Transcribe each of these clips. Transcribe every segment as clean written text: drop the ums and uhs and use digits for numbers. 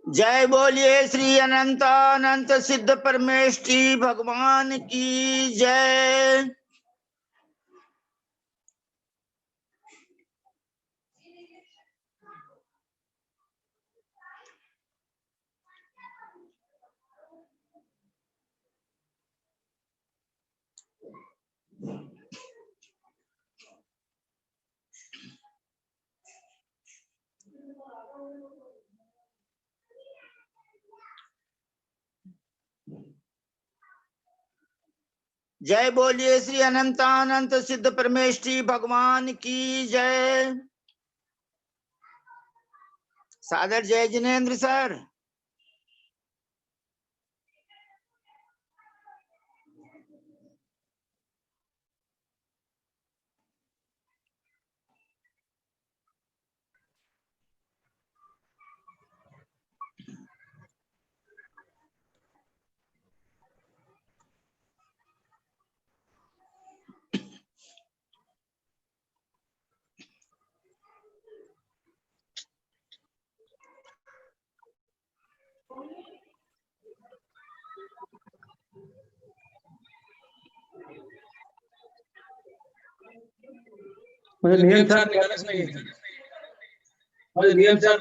जय बोलिए श्री अनंतानंत सिद्ध परमेष्ठी भगवान की जय। जय बोलिए श्री अनंतानंत सिद्ध परमेष्ठी भगवान की जय। सादर जय जिनेन्द्र सर। मुझे नियम सर नहीं है। मुझे नियम सर।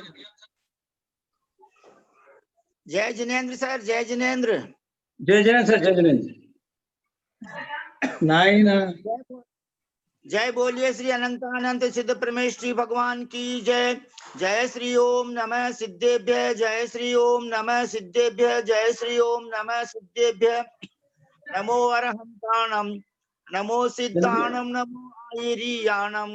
जय जिनेन्द्र सर। जय जिनेन्द्र। जय जिनेन्द्र सर। जय जिनेन्द्र। नहीं ना। जय बोलिए श्री अनंतानंत सिद्ध परमेष्ठी भगवान की जय। जय श्री ओम नमः सिद्धेभ्य। जय श्री ओम नमः सिद्धेभ्य। जय श्री ओम नमः सिद्धेभ्य। नमो अरहंताणम नमो सिद्धाणम नमो आयरियाणम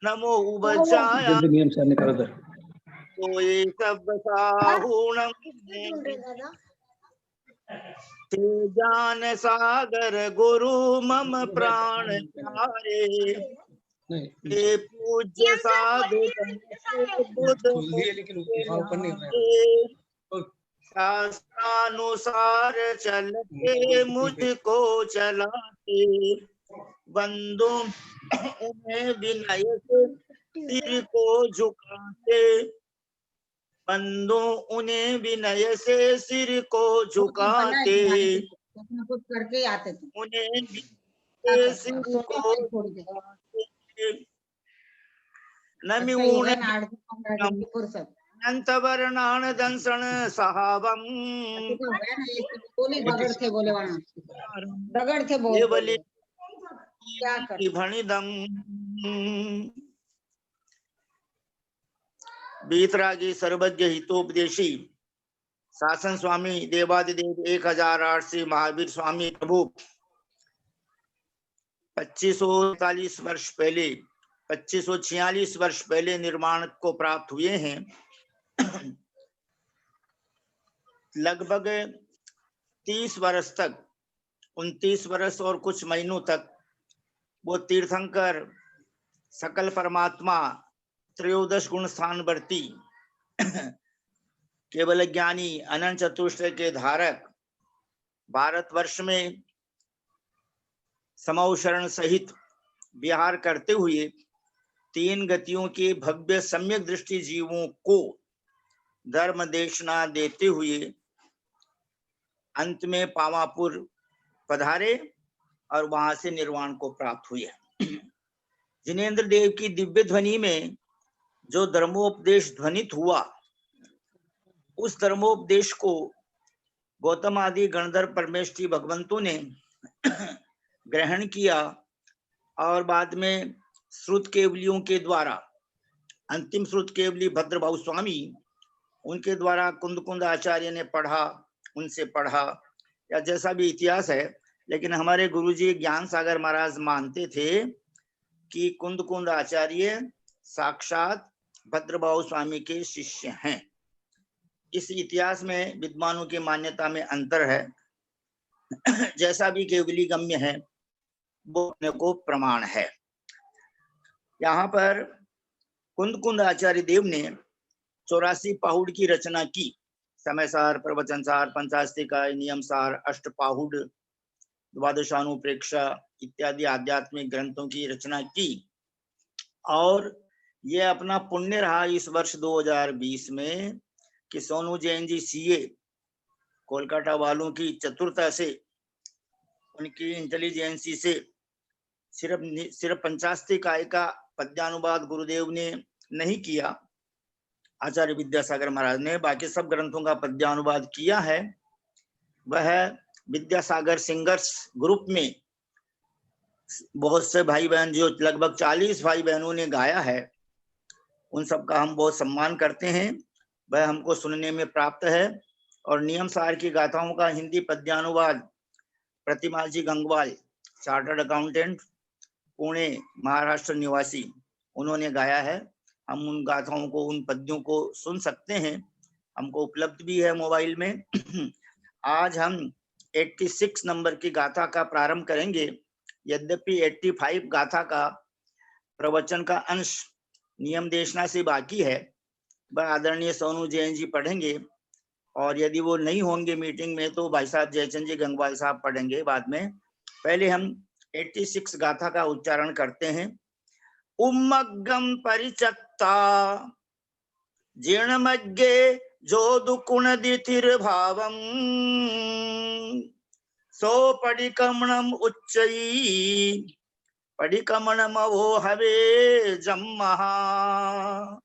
नमो उबचाया नियम सर निकाल दो। तो ये सब साहूणम तेजान सागर गुरु मम प्राण प्यारे ये पूज्य साधु बुद्ध शास्त्रानुसार चलते मुझको चलाते बंदो उन्हें विनय से सिर को झुकाते बंदो उन्हें विनय से सिर को झुकाते कुछ करके आते थे उन्हें सिर को झुकाते नमिऊण अनंत वर्णान दंसन सहावम दगड़ थे बोले वहाँ दगड़ थे बोले क्या कर भणिदम बीतरागी सर्वज्ञ हितोपदेशी शासन स्वामी देवादिदेव 1008 श्री महावीर स्वामी प्रभु 2546 वर्ष पहले 2546 वर्ष पहले निर्माण को प्राप्त हुए हैं। लगभग 30 वर्ष तक 29 वर्ष और कुछ महीनों तक वो तीर्थंकर सकल परमात्मा त्रयोदश गुण स्थानवर्ती केवल ज्ञानी अनंत चतुष्टय के धारक भारतवर्ष में समौ शरण सहित विहार करते हुए 3 गतियों के भव्य सम्यक दृष्टि जीवों को धर्म देशना देते हुए अंत में पावापुर पधारे और वहां से निर्वाण को प्राप्त हुए। जिनेन्द्र देव की दिव्य ध्वनि में जो धर्मोपदेश ध्वनित हुआ उस धर्मोपदेश को गौतम आदि गणधर परमेष्ठी भगवंतों ने ग्रहण किया और बाद में श्रुत केवलियों के द्वारा अंतिम श्रुत केवली भद्रभाऊ स्वामी, उनके द्वारा कुंद कुंद आचार्य ने पढ़ा, उनसे पढ़ा, या जैसा भी इतिहास है। लेकिन हमारे गुरुजी ज्ञान सागर महाराज मानते थे कि कुंद कुंद आचार्य साक्षात भद्रभाऊ स्वामी के शिष्य हैं। इस इतिहास में विद्वानों की मान्यता में अंतर है। जैसा भी केवली गम्य है वो अपने को प्रमाण है। यहाँ पर कुंद कुंद आचार्य देव ने 84 पाहुड़ की रचना की। समय सार, प्रवचन सार, पंचास्तिकाय, नियम सार, अष्ट पाहुड़, द्वादशानुप्रेक्षा इत्यादि आध्यात्मिक ग्रंथों की रचना की। और ये अपना पुण्य रहा इस वर्ष 2020 में कि सोनू जैन जी सीए कोलकाता वालों की चतुरता से, उनकी इंटेलिजेंसी से सिर्फ पंचास्तिकाय का पद्यानुवाद गुरुदेव ने नहीं किया, आचार्य विद्यासागर महाराज ने, बाकी सब ग्रंथों का पद्यानुवाद किया है। वह विद्यासागर सिंगर्स ग्रुप में बहुत से भाई बहन, जो लगभग 40 भाई बहनों ने गाया है, उन सबका हम बहुत सम्मान करते हैं। वह हमको सुनने में प्राप्त है। और नियम सार की गाथाओं का हिंदी पद्यानुवाद प्रतिमा जी गंगवाल, चार्टर्ड अकाउंटेंट, पुणे महाराष्ट्र निवासी, उन्होंने गाया है। हम उन गाथाओं को, उन पद्यों को सुन सकते हैं, हमको उपलब्ध भी है मोबाइल में। आज हम 86 नंबर की गाथा का प्रारंभ करेंगे। यद्यपि 85 गाथा का प्रवचन का अंश नियम देशना से बाकी है, वह आदरणीय सोनू जैन जी पढ़ेंगे। और यदि वो नहीं होंगे मीटिंग में तो भाई साहब जयचंद जी गंगवाल साहब पढ़ेंगे बाद में। पहले हम 86 गाथा का उच्चारण करते हैं। उम्मग्गम परिचत्ता जीर्णमग्गे जोदुकुण दितिर्भावम सो पडिकमणम उच्चई पडिकमणम वो हवे जम्महा।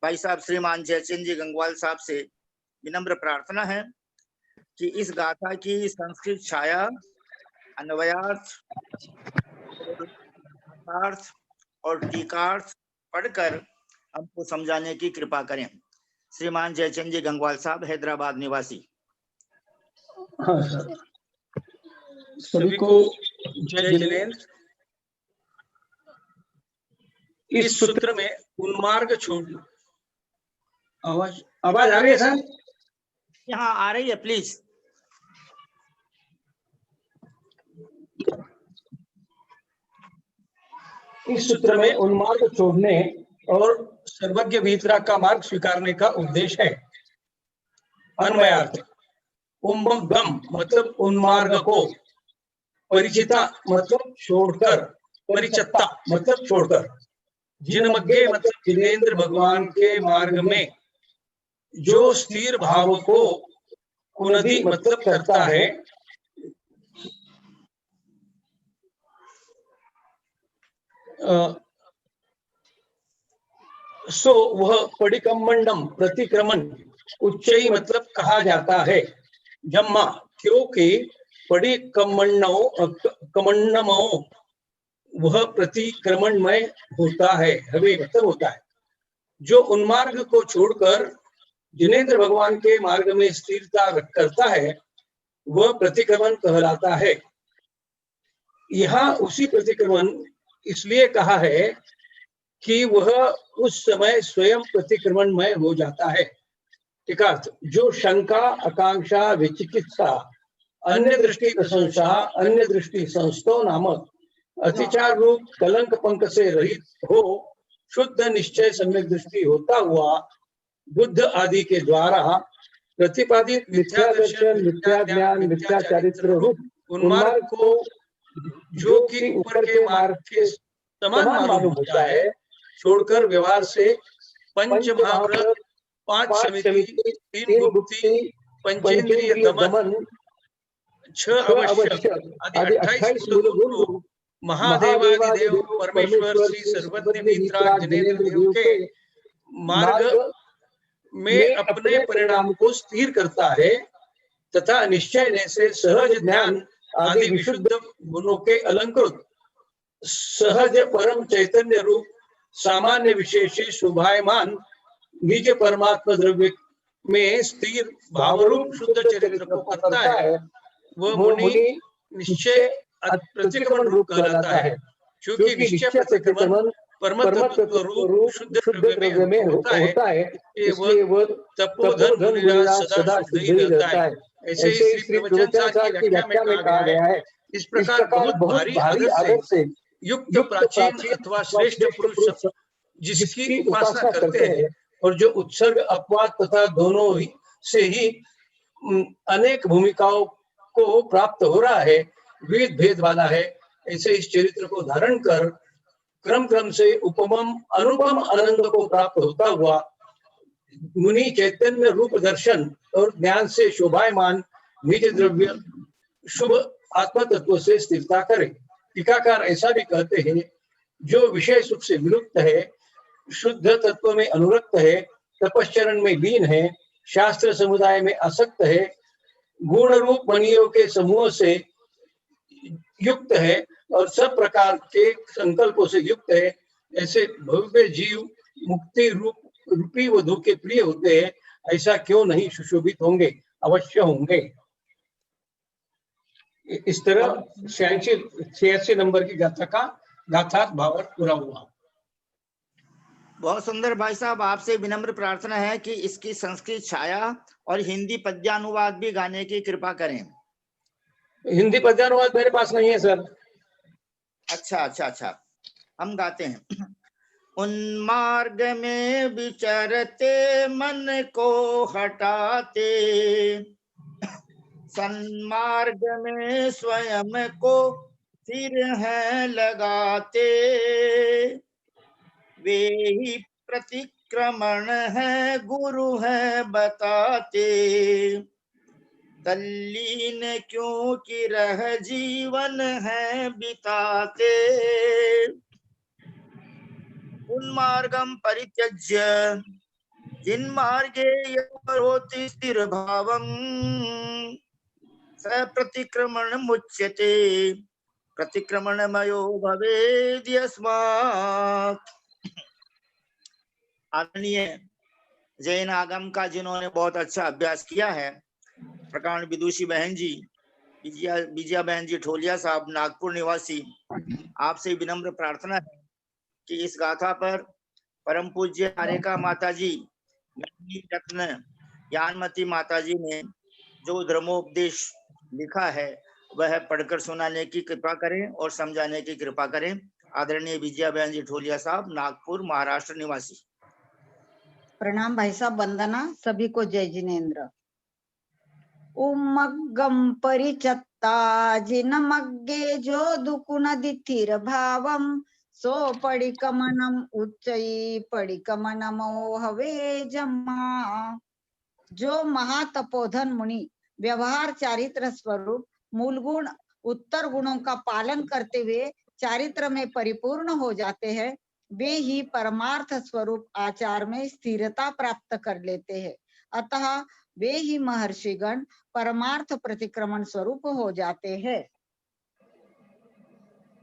भाई साहब श्रीमान जयचंद जी गंगवाल साहब से विनम्र प्रार्थना है कि इस गाथा की संस्कृत छाया, अन्वयार्थ और टीकार्थ पढ़कर हमको समझाने की कृपा करें। श्रीमान जयचंद जी गंगवाल साहब, हैदराबाद निवासी। हाँ सर, सभी को जय जिनेन्द्र। इस सूत्र में उन्मार्ग छोड़, आवाज आ रही है सर? यहाँ आ रही है, प्लीज। इस सूत्र में उन्मार्ग छोड़ने और सर्वज्ञ भीतरा का मार्ग स्वीकारने का उद्देश्य है। अन्वयार्थ, उम्मग्गम मतलब उन्मार्ग को, परिचिता मतलब छोड़कर, परिचत्ता मतलब छोड़कर, जिनमग्गे मतलब जिनेन्द्र भगवान के मार्ग में जो स्थिर भाव को कुनदी मतलब करता है, सो वह पडिकमंडम प्रतिक्रमण उच्चई मतलब कहा जाता है। जम्मा क्योंकि पडिकमण्डमो वह प्रतिक्रमण में होता है, हवे मतलब होता है। जो उन्मार्ग को छोड़कर जिनेन्द्र भगवान के मार्ग में स्थिरता करता है वह प्रतिक्रमण कहलाता है। यहाँ उसी प्रतिक्रमण इसलिए कहा है कि वह उस समय स्वयं प्रतिक्रमण में हो जाता है। टीकार्थ, जो शंका, आकांक्षा, विचिकित्सा, अन्य दृष्टि प्रशंसा, अन्य दृष्टि संस्तो नामक अतिचार रूप कलंक पंक से रहित हो, शुद्ध निश्चय सम्यक दृष्टि होता हुआ बुद्ध आदि के द्वारा प्रतिपादित मिथ्या दर्शन, मिथ्या ज्ञान, मिथ्या चारित्र रूप उन्मार्ग को, जो कि ऊपर के मार्ग के समान मालूम होता है, छोड़कर व्यवहार से पंच महाव्रत, 5 समिति, 3 गुप्ति, पंचेंद्रिय दमन, 6 आवश्यक आदि 28 मूलभूत रूप महादेवादिदेव परमेश्वर श्री सर्वज्ञ भीतराग जिनेन्द्र देव के मार्ग में अपने परिणाम को स्थिर करता है तथा निश्चय से सहज ज्ञान आदि विशुद्ध गुणों के अलंकृत सहज परम चैतन्य रूप सामान्य विशेष शोभायमान निज परमात्मा द्रव्य में स्थिर भावरूप शुद्ध चरित्र को करता है, वह मुनि निश्चय प्रतिक्रमण रूप कहलाता है। क्योंकि निश्चय प्रतिक्रमण परमतत्व रूप शुद्ध द्रव्य में होता है, इसलिए वह तपोधन मुनिराज सदा शुद्ध ही रहता है। ऐसे ही श्री प्रवचन सार की व्याख्या में कहा गया है। इस प्रकार बहुत भारी आदर से युक्त प्राचीन अथवा श्रेष्ठ पुरुष जिसकी उपासना करते हैं और जो उत्सर्ग अपवाद तथा दोनों से ही अनेक भूमिकाओं को प्राप्त हो रहा है, विविध भेद वाला है, ऐसे इस चरित्र को धारण कर क्रम से उपमम अनुपम आनंद को प्राप्त होता हुआ मुनि चैतन्य रूप दर्शन और ज्ञान से शोभायमान निज द्रव्य शुभ आत्म तत्व से स्थिरता करे। टीकाकार ऐसा भी कहते हैं, जो विषय सुख से विलुप्त है, शुद्ध तत्व में अनुरक्त है, तपश्चरण में लीन है, शास्त्र समुदाय में आसक्त है, गुण रूप मणियों के समूह से युक्त है और सब प्रकार के संकल्पों से युक्त है, ऐसे भव्य जीव मुक्ति रूपी वधु के प्रिय होते हैं। ऐसा क्यों नहीं सुशोभित होंगे, अवश्य होंगे। इस तरह 86 नंबर की गाथा का गाथार्थ भावार्थ पूरा हुआ। बहुत सुंदर भाई साहब, आपसे विनम्र प्रार्थना है कि इसकी संस्कृत छाया और हिंदी पद्यानुवाद भी गाने की कृपा करें। हिंदी पद्यानुवाद मेरे पास नहीं है सर। अच्छा, हम गाते हैं। उन्मार्ग में विचरते मन को हटाते, सन्मार्ग में स्वयं को सिर है लगाते, वे ही प्रतिक्रमण है गुरु है बताते, तल्लीन क्योंकि रह जीवन है बिताते, उन्मार्गम परित्यज्य जिन मार्गे योति स्थिर भावं स प्रतिक्रमण मुच्यते प्रतिक्रमणमयो भवेद् यस्मात्। आदरणीय जैन आगम का जिन्होंने बहुत अच्छा अभ्यास किया है, प्रकांड विदुषी बहन जी, विजया बहन जी ठोलिया साहब, नागपुर निवासी, आपसे विनम्र प्रार्थना है कि इस गाथा पर परम पूज्य आरेका माता जी, रत्न ज्ञानमती माता जी ने जो धर्मोपदेश लिखा है वह पढ़कर सुनाने की कृपा करें और समझाने की कृपा करें। आदरणीय विजया बहन जी ठोलिया साहब, नागपुर महाराष्ट्र निवासी। प्रणाम भाई साहब, वंदना सभी को, जय जिनेन्द्र। उमग्गम परिचत्ता जिन मग्गे जो दुकुन दिथिर भावम सो पडिकमनम उच्चई पडिकमनमो हवे जम्मा। जो महातपोधन मुनि व्यवहार चारित्र स्वरूप मूल गुण उत्तर गुणों का पालन करते हुए चारित्र में परिपूर्ण हो जाते हैं, वे ही परमार्थ स्वरूप आचार में स्थिरता प्राप्त कर लेते हैं। अतः वे ही महर्षिगण परमार्थ प्रतिक्रमण स्वरूप हो जाते हैं।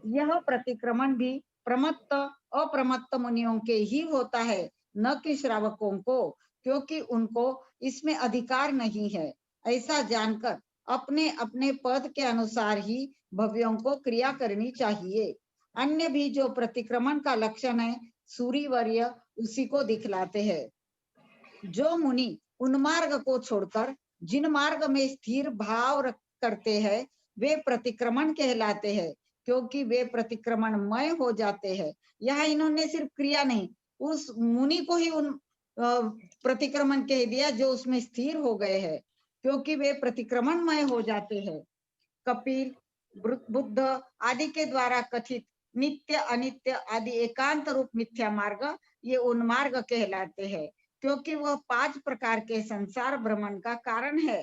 यह प्रतिक्रमण भी प्रमत्त अप्रमत्त मुनियों के ही होता है, न कि श्रावकों को, क्योंकि उनको इसमें अधिकार नहीं है। ऐसा जानकर अपने अपने पद के अनुसार ही भव्यों को क्रिया करनी चाहिए। अन्य भी जो प्रतिक्रमण का लक्षण है, सूरीवर्य उसी को दिखलाते हैं। जो मुनि उन्मार्ग को छोड़कर जिन मार्ग में स्थिर भाव करते हैं, वे प्रतिक्रमण कहलाते हैं, क्योंकि वे प्रतिक्रमणमय हो जाते हैं। यहाँ इन्होंने सिर्फ क्रिया नहीं, उस मुनि को ही उन प्रतिक्रमण कह दिया जो उसमें स्थिर हो गए हैं, क्योंकि वे प्रतिक्रमणमय हो जाते हैं। कपिल, बुद्ध आदि के द्वारा कथित नित्य अनित्य आदि एकांत रूप मिथ्या मार्ग, ये उन्मार्ग कहलाते हैं, क्योंकि वह 5 प्रकार के संसार भ्रमण का कारण है।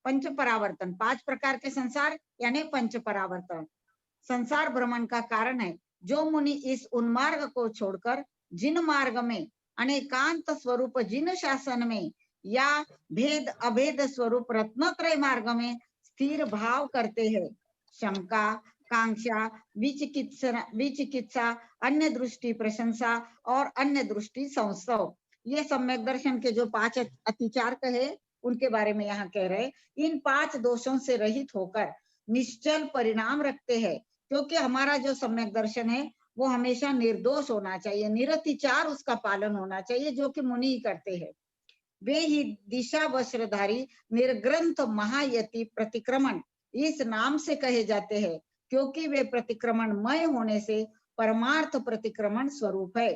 पंच परावर्तन, 5 प्रकार के संसार यानी पंच परावर्तन संसार भ्रमण का कारण है। जो मुनि इस उन्मार्ग को छोड़कर जिन मार्ग में अनेकांत स्वरूप जिन शासन में या भेद अभेद स्वरूप रत्नत्रय मार्ग में स्थिर भाव करते हैं, शंका, कांक्षा, विचिकित्सा, अन्य दृष्टि प्रशंसा और अन्य दृष्टि संशय, ये सम्यक दर्शन के जो 5 अतिचार कहे उनके बारे में यहाँ कह रहे। इन 5 दोषों से रहित होकर निश्चल परिणाम रखते हैं, क्योंकि हमारा जो सम्यक दर्शन है वो हमेशा निर्दोष होना चाहिए, निरतिचार उसका पालन होना चाहिए, जो कि मुनि ही करते हैं। वे ही दिशा वस्त्रधारी निर्ग्रंथ महायति प्रतिक्रमण इस नाम से कहे जाते हैं, क्योंकि वे प्रतिक्रमणमय होने से परमार्थ प्रतिक्रमण स्वरूप है।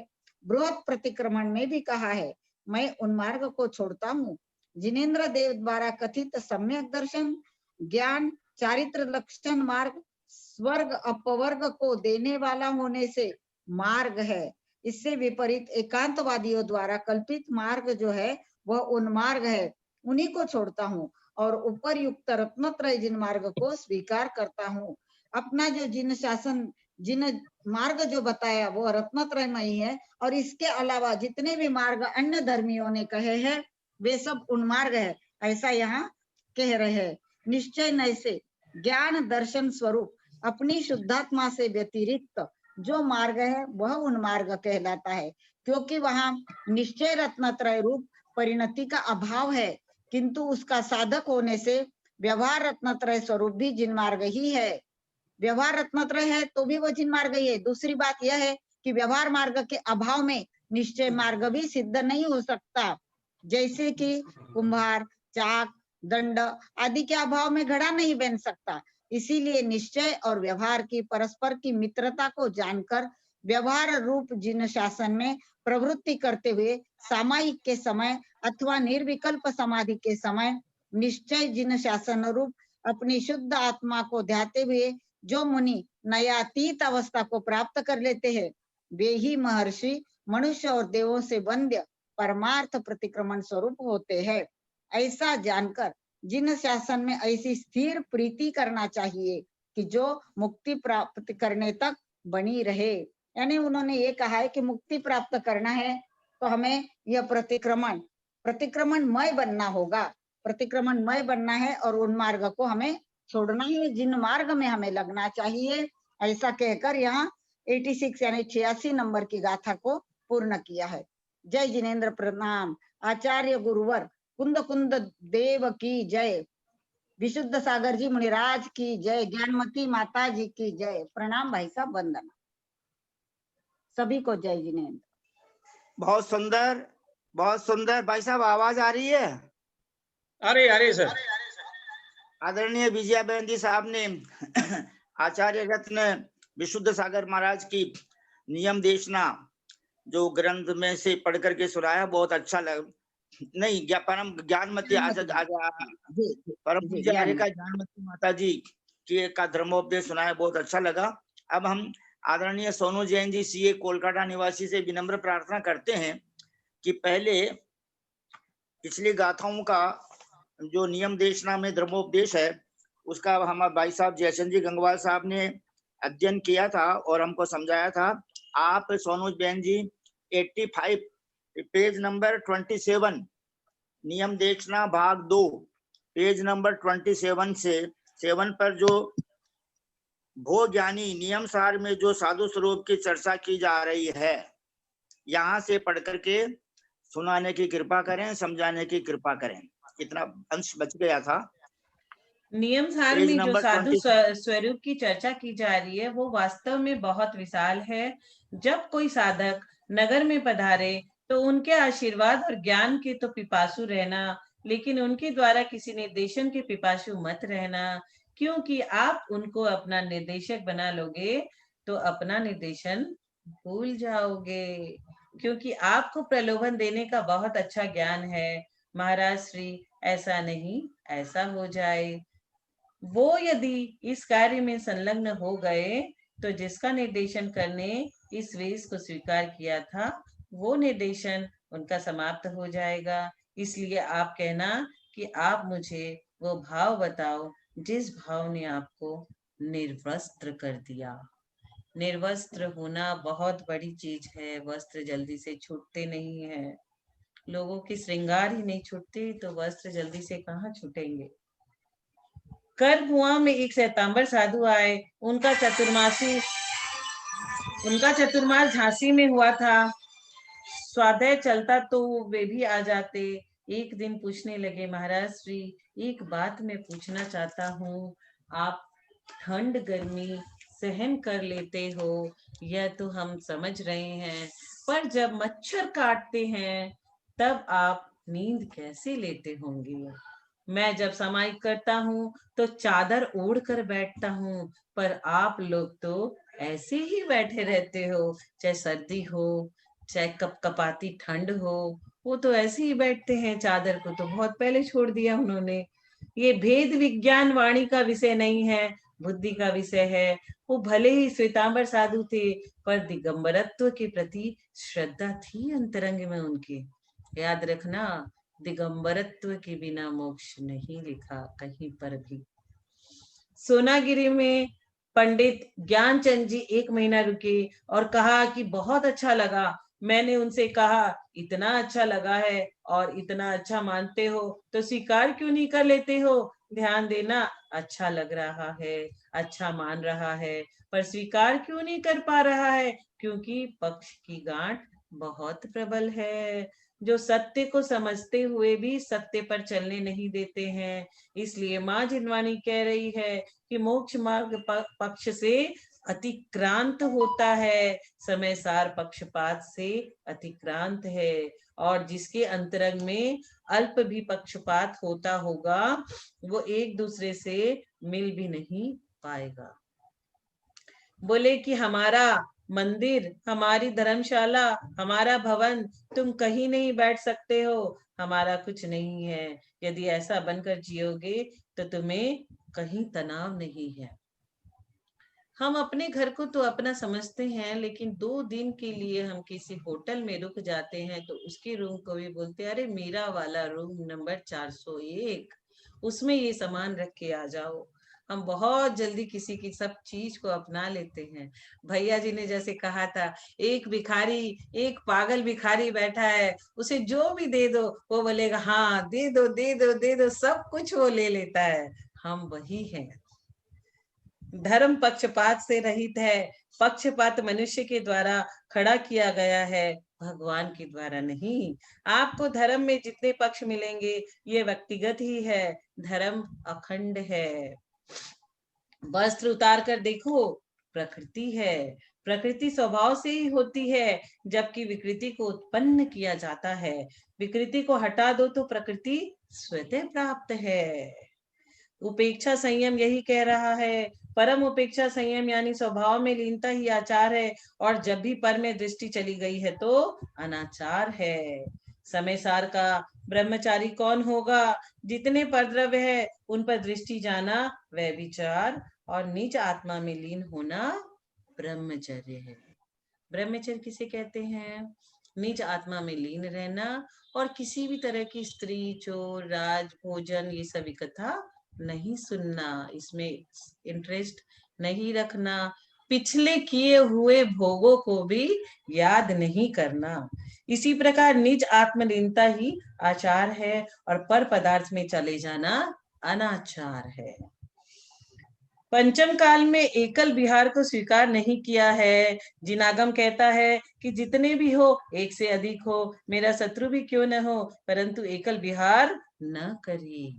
बृहत प्रतिक्रमण में भी कहा है, मैं उन्मार्ग को छोड़ता हूँ। जिनेन्द्र देव द्वारा कथित सम्यक दर्शन ज्ञान चारित्र लक्षण मार्ग स्वर्ग अपवर्ग को देने वाला होने से मार्ग है। इससे विपरीत एकांतवादियों द्वारा कल्पित मार्ग जो है वह उन्मार्ग है, उन्हीं को छोड़ता हूँ और उपरयुक्त रत्नत्रय जिन मार्ग को स्वीकार करता हूँ। अपना जो जिन शासन जिन मार्ग जो बताया वो रत्नत्रय ही है, और इसके अलावा जितने भी मार्ग अन्य धर्मियों ने कहे हैं वे सब उन्मार्ग है, ऐसा यहाँ कह रहे हैं। निश्चय नय से ज्ञान दर्शन स्वरूप अपनी शुद्धात्मा से व्यतिरिक्त जो मार्ग है वह उन्मार्ग कहलाता है, क्योंकि वहां निश्चय रत्नत्रय रूप परिणति का अभाव है, किंतु उसका साधक होने से व्यवहार रत्नत्रय स्वरूप भी जिनमार्ग ही है। व्यवहार रत्नत्रय है तो भी वो जिनमार्ग ही है। दूसरी बात यह है कि व्यवहार मार्ग के अभाव में निश्चय मार्ग भी सिद्ध नहीं हो सकता, जैसे कि कुम्हार चाक दंड आदि के अभाव में घड़ा नहीं बन सकता। इसीलिए निश्चय और व्यवहार की परस्पर की मित्रता को जानकर व्यवहार रूप जिन शासन में प्रवृत्ति करते हुए सामायिक के समय अथवा निर्विकल्प समाधि के समय निश्चय जिन शासन रूप अपनी शुद्ध आत्मा को ध्याते हुए जो मुनि नयातीत अवस्था को प्राप्त कर लेते हैं, वे ही महर्षि मनुष्य और देवों से वंद्य परमार्थ प्रतिक्रमण स्वरूप होते हैं। ऐसा जानकर जिन शासन में ऐसी स्थिर प्रीति करना चाहिए कि जो मुक्ति प्राप्त करने तक बनी रहे। यानी उन्होंने ये कहा है कि मुक्ति प्राप्त करना है तो हमें यह प्रतिक्रमणमय बनना होगा, प्रतिक्रमणमय बनना है और उन मार्ग को हमें छोड़ना है, जिन मार्ग में हमें लगना चाहिए। ऐसा कहकर यहाँ 86 यानी 86 नंबर की गाथा को पूर्ण किया है। जय जिनेन्द्र, प्रणाम। आचार्य गुरुवर कुंद कुंद देव की जय, विशुद्ध सागर जी मुनिराज की जय, ज्ञानमती माता जी की जय। प्रणाम भाई साहब, वंदना सभी को। जय जिनेन्द्र। बहुत सुंदर, बहुत सुंदर। भाई साहब आवाज आ रही है? अरे सर। आदरणीय विजयाबेन जी साहब ने आचार्य रत्न विशुद्ध सागर महाराज की नियम देशना जो ग्रंथ में से पढ़ करके सुनाया, बहुत अच्छा लगा। नहीं, परम ज्ञानमती परम पूज्य आर्यका ज्ञानमती माता जी की का धर्मोपदेश सुनाया, बहुत अच्छा लगा। अब हम आदरणीय सोनू जैन जी सीए कोलकाता निवासी से विनम्र प्रार्थना करते हैं कि पहले पिछली गाथाओं का जो नियम देशना में धर्मोपदेश है उसका हमारे भाई साहब जयचंद जी गंगवाल साहब ने अध्ययन किया था और हमको समझाया था। आप सोनू जैन जी 85 पेज नंबर 27 नियम देखना भाग 2 पेज नंबर 27 से 7 पर जो भो ज्ञानी नियम सार में जो साधु स्वरूप की चर्चा की जा रही है, यहाँ से पढ़ करके सुनाने की कृपा करें, समझाने की कृपा करें। इतना अंश बच गया था। नियम सार में जो साधु स्वरूप की चर्चा की जा रही है वो वास्तव में बहुत विशाल है। जब कोई साधक नगर में पधारे तो उनके आशीर्वाद और ज्ञान के तो पिपासु रहना, लेकिन उनके द्वारा किसी निर्देशन के पिपासु मत रहना, क्योंकि आप उनको अपना निर्देशक बना लोगे तो अपना निर्देशन भूल जाओगे, क्योंकि आपको प्रलोभन देने का बहुत अच्छा ज्ञान है। महाराज श्री ऐसा नहीं, ऐसा हो जाए। वो यदि इस कार्य में संलग्न हो गए तो जिसका निर्देशन करने इस वेश को स्वीकार किया था वो निर्देशन उनका समाप्त हो जाएगा। इसलिए आप कहना कि आप मुझे वो भाव बताओ जिस भाव ने आपको निर्वस्त्र कर दिया। निर्वस्त्र होना बहुत बड़ी चीज है। वस्त्र जल्दी से छूटते नहीं है। लोगों की श्रृंगार ही नहीं छूटती तो वस्त्र जल्दी से कहाँ छूटेंगे। करकुआ में एक श्वेतांबर साधु आए। उनका चतुर्मास झांसी में हुआ था। स्वाध्याय चलता तो वे भी आ जाते। एक दिन पूछने लगे, महाराज श्री, एक बात मैं पूछना चाहता हूँ। आप ठंड गर्मी सहन कर लेते हो, यह तो हम समझ रहे हैं, पर जब मच्छर काटते हैं तब आप नींद कैसे लेते होंगे? मैं जब समाई करता हूँ तो चादर ओढ़ कर बैठता हूँ, पर आप लोग तो ऐसे ही बैठे रहते हो, चाहे सर्दी हो चाहे कपकपाती ठंड हो, वो तो ऐसे ही बैठते हैं। चादर को तो बहुत पहले छोड़ दिया उन्होंने। ये भेद विज्ञान वाणी का विषय नहीं है, बुद्धि का विषय है। वो भले ही श्वेतांबर साधु थे, पर दिगंबरत्व के प्रति श्रद्धा थी अंतरंग में उनके। याद रखना, दिगंबरत्व के बिना मोक्ष नहीं लिखा कहीं पर भी। सोनागिरी में पंडित ज्ञानचंद जी 1 महीना रुके और कहा कि बहुत अच्छा लगा। मैंने उनसे कहा, इतना अच्छा लगा है और इतना अच्छा मानते हो तो स्वीकार क्यों नहीं कर लेते हो? ध्यान देना, अच्छा लग रहा है, अच्छा मान रहा है, पर स्वीकार क्यों नहीं कर पा रहा है? क्योंकि पक्ष की गांठ बहुत प्रबल है, जो सत्य को समझते हुए भी सत्य पर चलने नहीं देते हैं। इसलिए माँ जिनवानी कह रही है कि मोक्ष मार्ग पक्ष से अतिक्रांत होता है, समय सार पक्षपात से अतिक्रांत है, और जिसके अंतरंग में अल्प भी पक्षपात होता होगा, वो एक दूसरे से मिल भी नहीं पाएगा। बोले कि हमारा मंदिर, हमारी धर्मशाला, हमारा भवन, तुम कहीं नहीं बैठ सकते हो, हमारा कुछ नहीं है। यदि ऐसा बनकर जियोगे तो तुम्हें कहीं तनाव नहीं है। हम अपने घर को तो अपना समझते हैं, लेकिन 2 दिन के लिए हम किसी होटल में रुक जाते हैं तो उसके रूम को भी बोलते हैं, अरे मेरा वाला रूम नंबर 401, उसमें ये सामान रख के आ जाओ। हम बहुत जल्दी किसी की सब चीज को अपना लेते हैं। भैया जी ने जैसे कहा था, एक भिखारी, एक पागल भिखारी बैठा है, उसे जो भी दे दो वो बोलेगा हाँ दे दो दे दो दे दो, सब कुछ वो ले लेता है। हम वही हैं। धर्म पक्षपात से रहित है। पक्षपात मनुष्य के द्वारा खड़ा किया गया है, भगवान के द्वारा नहीं। आपको धर्म में जितने पक्ष मिलेंगे ये व्यक्तिगत ही है, धर्म अखंड है। वस्त्र उतार कर देखो, प्रकृति है। प्रकृति स्वभाव से ही होती है, जबकि विकृति को उत्पन्न किया जाता है। विकृति को हटा दो तो प्रकृति स्वतः प्राप्त है। उपेक्षा संयम यही कह रहा है। परम उपेक्षा संयम यानी स्वभाव में लीनता ही आचार है, और जब भी पर में दृष्टि चली गई है तो अनाचार है। समय सार का ब्रह्मचारी कौन होगा? जितने परद्रव्य है उन पर दृष्टि जाना वह विचार, और निज आत्मा में लीन होना ब्रह्मचर्य है। ब्रह्मचर्य किसे कहते हैं? निज आत्मा में लीन रहना, और किसी भी तरह की स्त्री, चोर, राज, भोजन, ये सब इकट्ठा नहीं सुनना, इसमें इंटरेस्ट नहीं रखना, पिछले किए हुए भोगों को भी याद नहीं करना। इसी प्रकार निज आत्मलीनता ही आचार है, और पर पदार्थ में चले जाना अनाचार है। पंचम काल में एकल विहार को स्वीकार नहीं किया है। जिनागम कहता है कि जितने भी हो, एक से अधिक हो, मेरा शत्रु भी क्यों न हो, परंतु एकल विहार न करिए।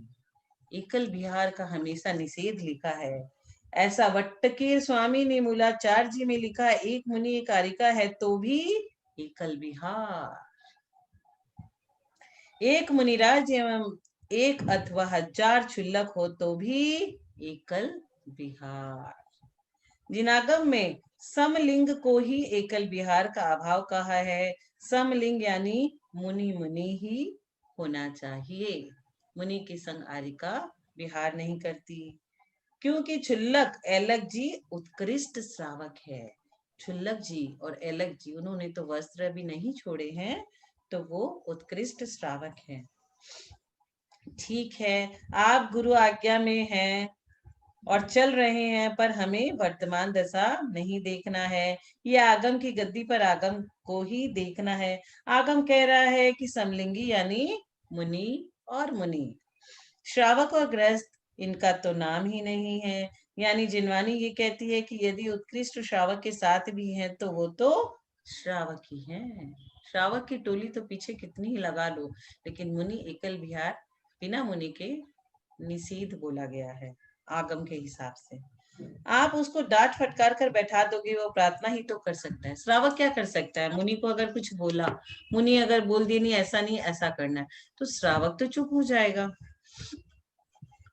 एकल विहार का हमेशा निषेध लिखा है। ऐसा वट्टकेर स्वामी ने मूलाचार जी में लिखा है, एक मुनि एक कारिका है तो भी एकल विहार। एक मुनिराज एवं एक अथवा 1000 क्षुल्लक हो तो भी एकल विहार। जिनागम में समलिंग को ही एकल विहार का अभाव कहा है। समलिंग यानी मुनि मुनि ही होना चाहिए। मुनि के संग आरिका विहार नहीं करती, क्योंकि क्षुल्लक एलक जी उत्कृष्ट श्रावक है। क्षुल्लक जी और एलक जी, उन्होंने तो वस्त्र भी नहीं छोड़े हैं, तो वो उत्कृष्ट श्रावक हैं। ठीक है, आप गुरु आज्ञा में हैं और चल रहे हैं, पर हमें वर्तमान दशा नहीं देखना है। ये आगम की गद्दी पर आगम को ही देखना है। आगम कह रहा है कि समलिंगी यानी मुनि और मुनि, श्रावक और गृहस्थ इनका तो नाम ही नहीं है। यानी जिनवानी ये कहती है कि यदि उत्कृष्ट श्रावक के साथ भी हैं तो वो तो श्रावक ही हैं। श्रावक की टोली तो पीछे कितनी ही लगा लो, लेकिन मुनि एकल विहार बिना मुनि के निषिद्ध बोला गया है आगम के हिसाब से। आप उसको डांट फटकार कर बैठा दोगे, वो प्रार्थना ही तो कर सकता है। श्रावक क्या कर सकता है? मुनि को अगर कुछ बोला, मुनि अगर बोल दिए नहीं ऐसा करना है, तो श्रावक तो चुप हो जाएगा।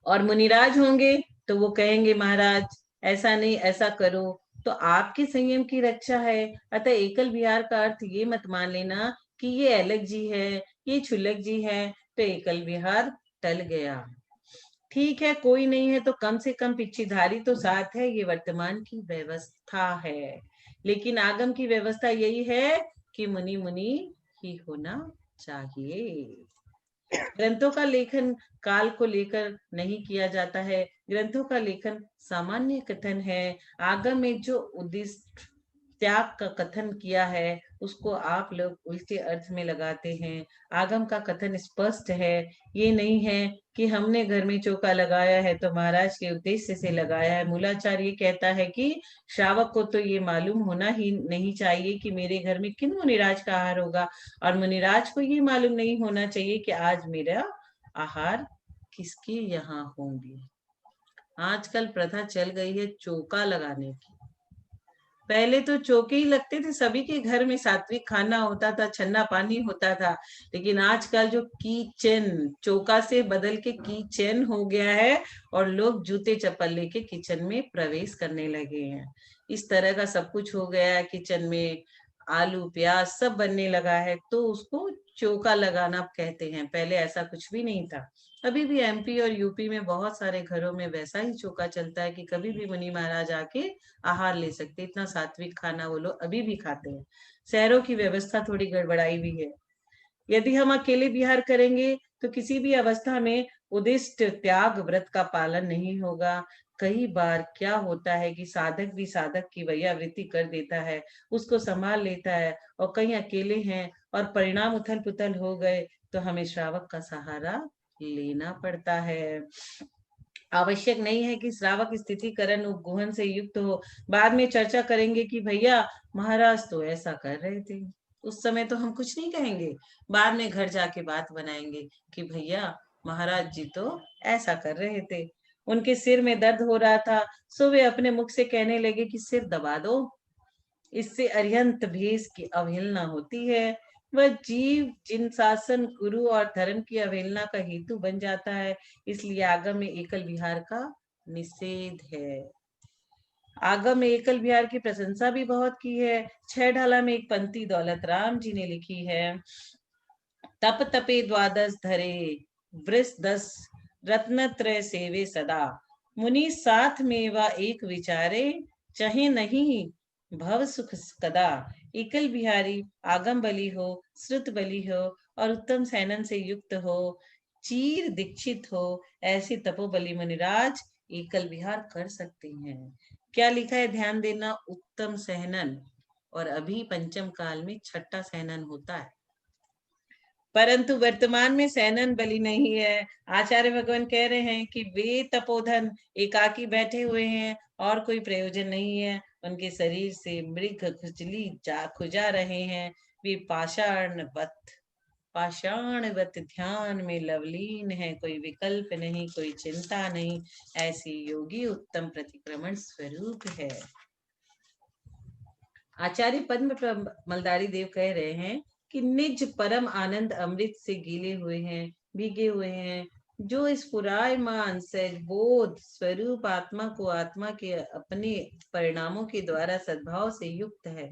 और मुनिराज होंगे तो वो कहेंगे महाराज ऐसा नहीं ऐसा करो, तो आपके संयम की रक्षा है। अतः एकल विहार का अर्थ ये मत मान लेना कि ये अलग जी है, ये छुलक जी है, तो एकल विहार टल गया। ठीक है, कोई नहीं है तो कम से कम पिछीधारी तो साथ है, ये वर्तमान की व्यवस्था है। लेकिन आगम की व्यवस्था यही है कि मुनि मुनि ही होना चाहिए। ग्रंथों का लेखन काल को लेकर नहीं किया जाता है, ग्रंथों का लेखन सामान्य कथन है। आगम में जो उद्दिष्ट त्याग का कथन किया है उसको आप लोग उल्टे अर्थ में लगाते हैं। आगम का कथन स्पष्ट है, ये नहीं है कि हमने घर में चौका लगाया है तो महाराज के उद्देश्य से लगाया है। मूलाचार ये कहता है कि श्रावक को तो ये मालूम होना ही नहीं चाहिए कि मेरे घर में किन मुनिराज का आहार होगा, और मुनिराज को ये मालूम नहीं होना चाहिए कि आज मेरा आहार किसके यहाँ होंगे। आजकल प्रथा चल गई है चौका लगाने की। पहले तो चौके ही लगते थे, सभी के घर में सात्विक खाना होता था, छन्ना पानी होता था। लेकिन आजकल जो किचन चौका से बदल के किचन हो गया है और लोग जूते चप्पल लेके किचन में प्रवेश करने लगे हैं। इस तरह का सब कुछ हो गया है किचन में, आलू प्याज सब बनने लगा है, तो उसको चौका लगाना कहते हैं। पहले ऐसा कुछ भी नहीं था। अभी भी एमपी और यूपी में बहुत सारे घरों में वैसा ही चौका चलता है कि कभी भी मुनि महाराज आके आहार ले सकते। इतना सात्विक खाना वो लोग अभी भी खाते हैं। शहरों की व्यवस्था थोड़ी गड़बड़ाई हुई है। यदि हम अकेले विहार करेंगे तो किसी भी अवस्था में उदिष्ट त्याग व्रत का पालन नहीं होगा। कई बार क्या होता है कि साधक भी साधक की वैयावृत्ति कर देता है, उसको संभाल लेता है, और कहीं अकेले हैं और परिणाम उथल पुथल हो गए तो हमें श्रावक का सहारा लेना पड़ता है। आवश्यक नहीं है कि श्रावक स्थितिकरण उपगुहन से युक्त हो। बाद में चर्चा करेंगे कि भैया महाराज तो ऐसा कर रहे थे, उस समय तो हम कुछ नहीं कहेंगे। बाद में घर जाके बात बनाएंगे कि भैया महाराज जी तो ऐसा कर रहे थे, उनके सिर में दर्द हो रहा था, सो वे अपने मुख से कहने लगे कि सिर दबा दो। इससे अरिहंत भेष की अवहेलना होती है। वह जीव जिन शासन गुरु और धर्म की अवहेलना का हेतु बन जाता है, इसलिए आगम में एकल विहार का निषेध है। आगम में एकल विहार की प्रशंसा भी बहुत की है। 6 ढाला में एक पंक्ति दौलत राम जी ने लिखी है, तप तपे द्वादश धरे वृष 10 रत्न त्रय सेवे सदा, मुनि साथ में व एक विचारे चाहे नहीं भव सुख कदा। एकल बिहारी आगम बलि हो, श्रुत बलि हो और उत्तम सैनन से युक्त हो, चीर दीक्षित हो, ऐसी तपोबली मुनिराज एकल विहार कर सकते हैं। क्या लिखा है ध्यान देना, उत्तम सहनन, और अभी पंचम काल में छठा सहनन होता है, परंतु वर्तमान में सैनन बलि नहीं है। आचार्य भगवान कह रहे हैं कि वे तपोधन एकाकी बैठे हुए हैं और कोई प्रयोजन नहीं है, उनके शरीर से मृग खुजली खुजा रहे हैं, वे पाषाणवत ध्यान में लवलीन है, कोई विकल्प नहीं, कोई चिंता नहीं, ऐसी योगी उत्तम प्रतिक्रमण स्वरूप है। आचार्य पद्म मलदारी देव कह रहे हैं कि निज परम आनंद अमृत से गीले हुए हैं, भीगे हुए हैं, जो स्फुरायमान सहज बोध स्वरूप आत्मा को आत्मा के अपने परिणामों के द्वारा सद्भाव से युक्त है,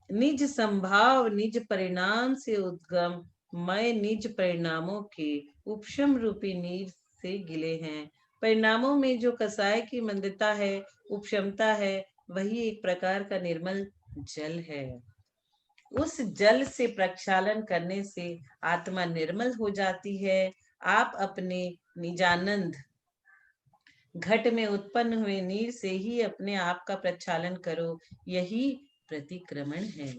निज संभाव निज परिणाम से उद्गम मैं निज परिणामों के उपशम रूपी नीर से गिले हैं। परिणामों में जो कसाय की मंदता है, उपशमता है, वही एक प्रकार का निर्मल जल है। उस जल से प्रक्षालन करने से आत्मा निर्मल हो जाती है। आप अपने निजानंद घट में उत्पन्न हुए नीर से ही अपने आप का प्रक्षालन करो, यही प्रतिक्रमण है।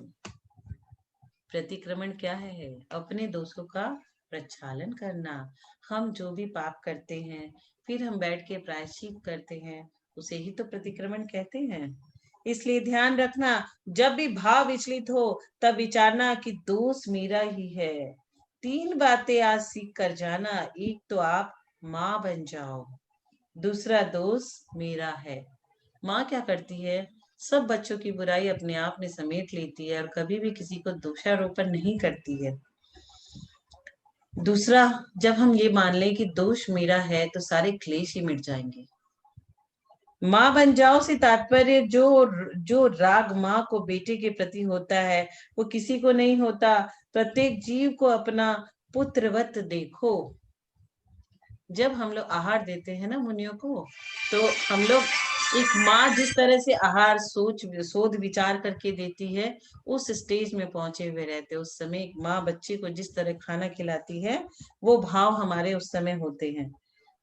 प्रतिक्रमण क्या है? अपने दोषों का प्रक्षालन करना। हम जो भी पाप करते हैं फिर हम बैठ के प्रायश्चित करते हैं, उसे ही तो प्रतिक्रमण कहते हैं। इसलिए ध्यान रखना, जब भी भाव विचलित हो तब विचारना कि दोष मेरा ही है। 3 बातें आज सीख कर जाना। एक तो आप माँ बन जाओ, दूसरा दोष मेरा है। माँ क्या करती है? सब बच्चों की बुराई अपने आप में समेट लेती है और कभी भी किसी को दोषारोपण नहीं करती है। दूसरा, जब हम ये मान लें कि दोष मेरा है तो सारे क्लेश ही मिट जाएंगे। माँ बन जाओ से तात्पर्य जो राग माँ को बेटे के प्रति होता है वो किसी को नहीं होता। प्रत्येक जीव को अपना पुत्रवत देखो। जब हम लोग आहार देते हैं ना मुनियों को, तो हम लोग एक माँ जिस तरह से आहार सोच विचार करके देती है, उस स्टेज में पहुंचे हुए रहते हैं। उस समय एक माँ बच्चे को जिस तरह खाना खिलाती है, वो भाव हमारे उस समय होते हैं।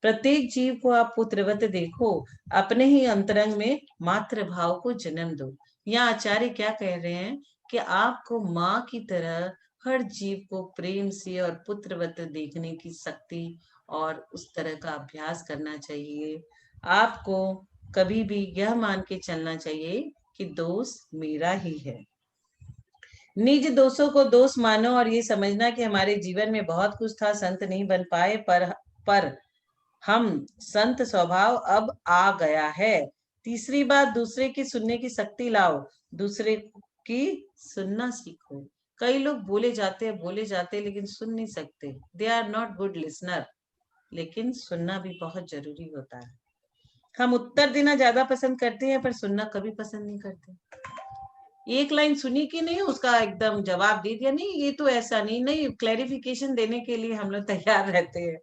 प्रत्येक जीव को आप पुत्रवत देखो, अपने ही अंतरंग में मातृ भाव को जन्म दो। यहाँ आचार्य क्या कह रहे हैं कि आपको माँ की तरह हर जीव को प्रेम से और पुत्रवत देखने की शक्ति और उस तरह का अभ्यास करना चाहिए। आपको कभी भी यह मान के चलना चाहिए कि दोष मेरा ही है। निज दोषों को दोष मानो और ये समझना कि हमारे जीवन में बहुत कुछ था, संत नहीं बन पाए, पर हम संत स्वभाव अब आ गया है। तीसरी बात, दूसरे की सुनने की शक्ति लाओ, दूसरे की सुनना सीखो। कई लोग बोले जाते हैं लेकिन सुन नहीं सकते। They are not good listener. लेकिन सुनना भी बहुत जरूरी होता है। हम उत्तर देना ज्यादा पसंद करते हैं पर सुनना कभी पसंद नहीं करते। एक लाइन सुनी कि नहीं, उसका एकदम जवाब दे दिया, नहीं ये तो ऐसा नहीं, क्लैरिफिकेशन देने के लिए हम लोग तैयार रहते हैं।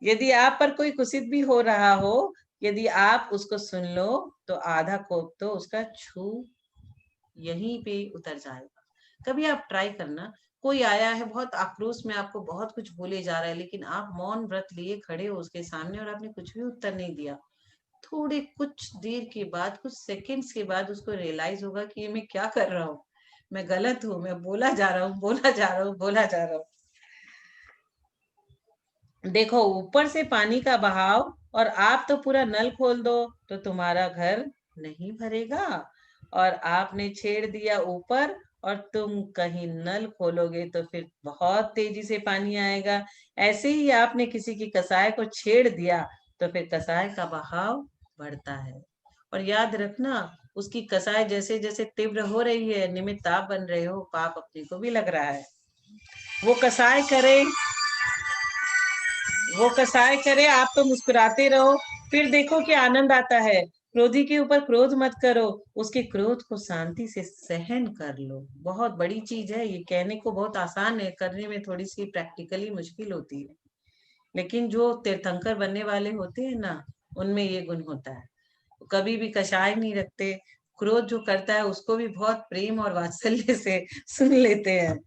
यदि आप पर कोई कुसित भी हो रहा हो, यदि आप उसको सुन लो तो आधा कोप तो उसका छू यहीं पे उतर जाएगा। कभी आप ट्राई करना, कोई आया है बहुत आक्रोश में, आपको बहुत कुछ बोले जा रहा है, लेकिन आप मौन व्रत लिए खड़े हो उसके सामने और आपने कुछ भी उत्तर नहीं दिया। थोड़े कुछ देर के बाद, कुछ सेकंड्स के बाद उसको रियलाइज होगा कि ये मैं क्या कर रहा हूँ, मैं गलत हूँ, मैं बोला जा रहा हूँ। देखो, ऊपर से पानी का बहाव और आप तो पूरा नल खोल दो तो तुम्हारा घर नहीं भरेगा, और आपने छेड़ दिया ऊपर और तुम कहीं नल खोलोगे तो फिर बहुत तेजी से पानी आएगा। ऐसे ही आपने किसी की कसाय को छेड़ दिया तो फिर कसाय का बहाव बढ़ता है। और याद रखना, उसकी कसाय जैसे जैसे तीव्र हो रही है, निमित्त आप बन रहे हो, पाप अपने को भी लग रहा है। वो कसाय करे, आप तो मुस्कुराते रहो, फिर देखो कि आनंद आता है। क्रोधी के ऊपर क्रोध मत करो, उसके क्रोध को शांति से सहन कर लो। बहुत बड़ी चीज है ये, कहने को बहुत आसान है, करने में थोड़ी सी प्रैक्टिकली मुश्किल होती है। लेकिन जो तीर्थंकर बनने वाले होते हैं ना, उनमें ये गुण होता है। कभी भी कषाय नहीं रखते, क्रोध जो करता है उसको भी बहुत प्रेम और वात्सल्य से सुन लेते हैं।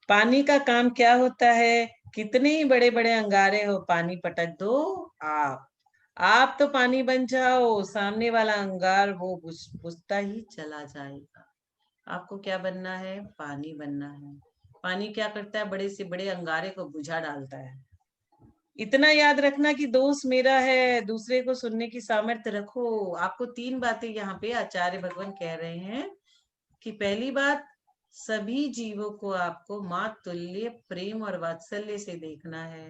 पानी का काम क्या होता है? कितने ही बड़े बड़े अंगारे हो, पानी पटक दो, आप तो पानी बन जाओ, सामने वाला अंगार वो बुझता ही चला जाएगा। आपको क्या बनना है? पानी बनना है। पानी क्या करता है? बड़े से बड़े अंगारे को बुझा डालता है। इतना याद रखना कि दोष मेरा है, दूसरे को सुनने की सामर्थ्य रखो। आपको 3 बातें यहाँ पे आचार्य भगवान कह रहे हैं कि पहली बात, सभी जीवों को आपको माँ तुल्य प्रेम और वात्सल्य से देखना है।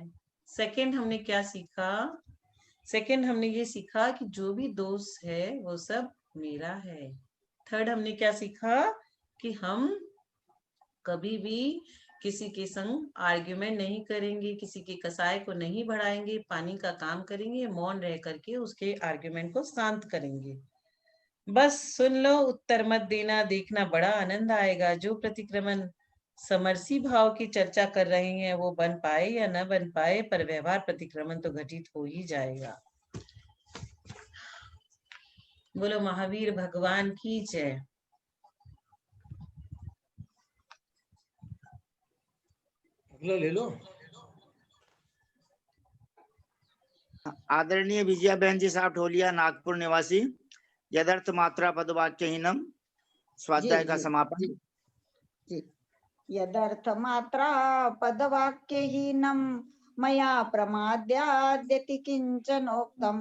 सेकंड हमने क्या सीखा? सेकंड हमने ये सीखा कि जो भी दोष है वो सब मेरा है। थर्ड हमने क्या सीखा? कि हम कभी भी किसी के संग आर्ग्यूमेंट नहीं करेंगे, किसी के कसाय को नहीं बढ़ाएंगे, पानी का काम करेंगे, मौन रह करके उसके आर्ग्यूमेंट को शांत करेंगे। बस सुन लो, उत्तर मत देना, देखना बड़ा आनंद आएगा। जो प्रतिक्रमण समरसी भाव की चर्चा कर रहे हैं वो बन पाए या न बन पाए, पर व्यवहार प्रतिक्रमण तो घटित हो ही जाएगा। बोलो महावीर भगवान की जय। अगला ले लो। आदरणीय विजया बहन जी साहब ढोलिया, नागपुर निवासी, यदर्थ मात्रा पदवाक्यहीनम, स्वाध्याय का समापन। जी। यदर्थ मात्रा पदवाक्यहीनं मया प्रमाद्याद्यति किञ्चनोक्तं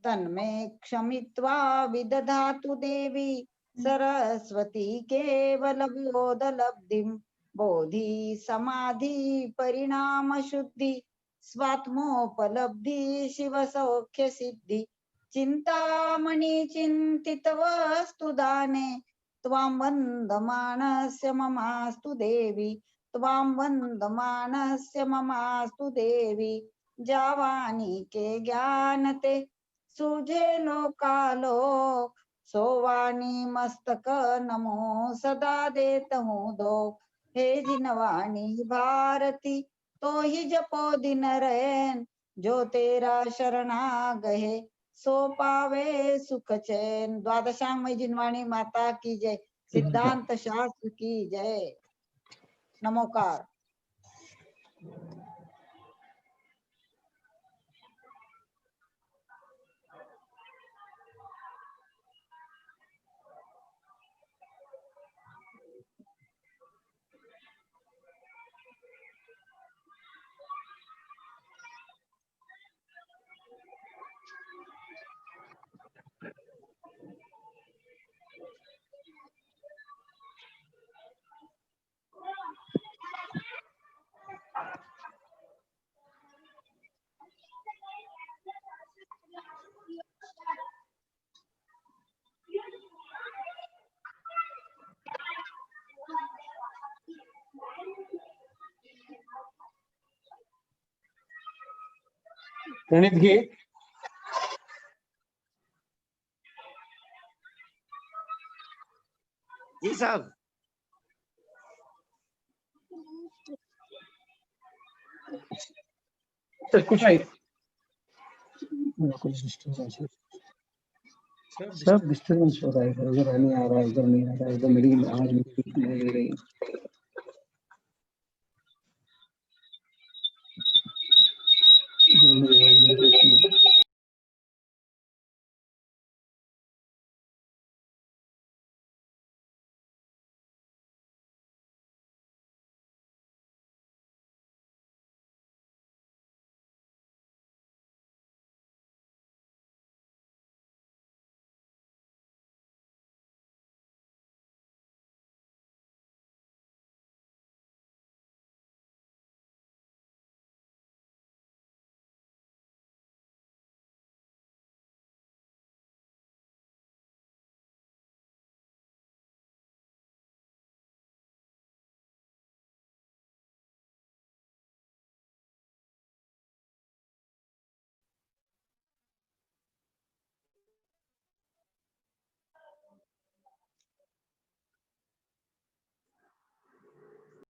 तन्मे क्षमित्वा विदधातु देवी सरस्वती केवलबोधलब्धिं बोधि समाधि परिणाम शुद्धि स्वात्मोपलब्धि शिवसौख्य सिद्धि चिंतामणि चिंतित वस्तु दाने त्वां वन्दमानस्य ममास्तु देवी त्वां वन्दमानस्य ममास्तु देवी जावानी के ज्ञानते सूझे लोकालोक सोवानी मस्तक नमो सदा देतहूँ दो हे जिनवाणी भारती तो ही जपो दिन रैन जो तेरा शरणा गहे सो पावे सुख चैन। द्वादशांग जिनवाणी माता की जय। सिद्धांत शास्त्र की जय। नमोकार। प्रणीत घे। जी साहब। सर कुछ नहीं, सब डिस्टर्बेंस हो रहा है, इधर नहीं आ रहा है, इधर नहीं आ रहा है, इधर मेरी आवाज नहीं ले रही। मेरी आवाज नहीं